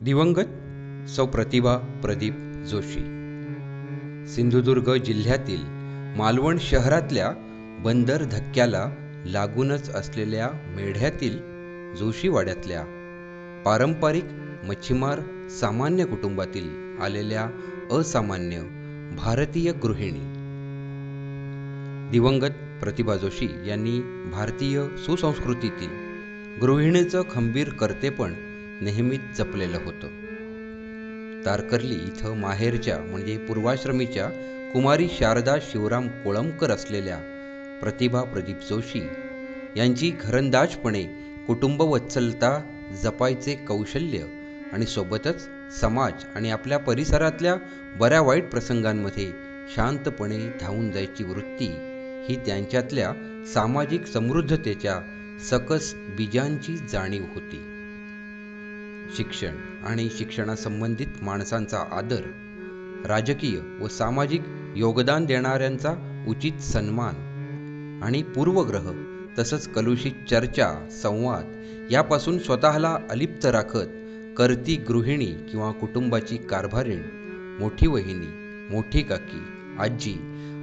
दिवंगत सौ प्रतिभा प्रदीप जोशी सिंधुदुर्ग जिल्ह्यातील मालवण शहरातल्या बंदर धक्क्याला लागूनच असलेल्या मेढ्यातील जोशीवाड्यातल्या पारंपरिक मच्छीमार सामान्य कुटुंबातील आलेल्या असामान्य भारतीय गृहिणी. दिवंगत प्रतिभा जोशी यांनी भारतीय सुसंस्कृतीतील गृहिणीचं खंबीर कर्तेपण नेहमीच जपलेलं होतं. तारकर्ली इथं माहेरच्या म्हणजे पूर्वाश्रमीच्या कुमारी शारदा शिवराम कोळंबकर असलेल्या प्रतिभा प्रदीप जोशी यांची घरंदाजपणे कुटुंबवत्सलता जपायचे कौशल्य आणि सोबतच समाज आणि आपल्या परिसरातल्या बऱ्या वाईट प्रसंगांमध्ये शांतपणे धावून जायची वृत्ती ही त्यांच्यातल्या सामाजिक समृद्धतेच्या सकस बीजांची जाणीव होती. शिक्षण आणि शिक्षणासंबंधित माणसांचा आदर, राजकीय व सामाजिक योगदान देणाऱ्यांचा उचित सन्मान आणि पूर्वग्रह तसंच कलुषित चर्चा संवाद यापासून स्वतःला अलिप्त राखत करती गृहिणी किंवा कुटुंबाची कारभारीण, मोठी वहिनी, मोठी काकी, आजी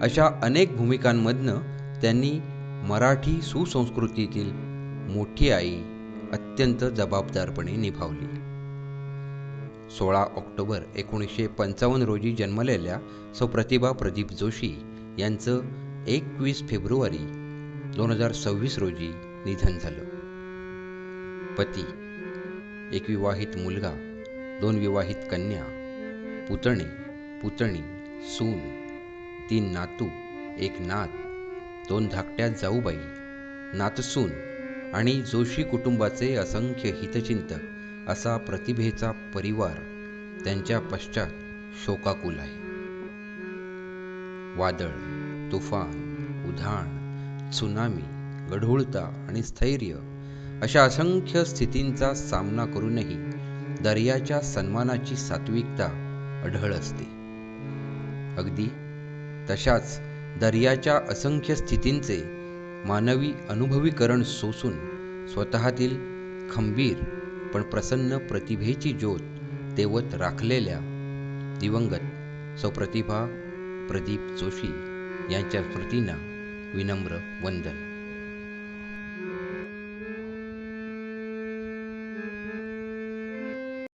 अशा अनेक भूमिकांमधनं त्यांनी मराठी सुसंस्कृतीतील मोठी आई अत्यंत जबाबदारपणे निभावली. 16 ऑक्टोबर 1955 रोजी जन्मलेल्या सौ प्रतिभा प्रदीप जोशी यांचं 21 फेब्रुवारी 2026 रोजी निधन झालं. पती, एक विवाहित मुलगा, 2 विवाहित कन्या, पुतणे, पुतणी, सून, 3 नातू, 1 नात, 2 धाकट्या जाऊबाई, नातसून आणि जोशी कुटुंबाचे असंख्य हितचिंतक असा प्रतिभेचा परिवार त्यांच्या पश्चात शोकाकुल आहे. वादळ, तुफान, उधाण, त्सुनामी, गढूळता आणि स्थैर्य अशा असंख्य स्थितींचा सामना करूनही दर्याच्या सन्मानाची सात्विकता अढळ असते. अगदी तशाच दर्याच्या असंख्य स्थितींचे मानवी अनुभवीकरण सोसून स्वतःतील खंबीर पण प्रसन्न प्रतिभेची ज्योत तेवत राखलेल्या दिवंगत सौ प्रतिभा प्रदीप जोशी यांच्या स्मृतींना विनम्र वंदन.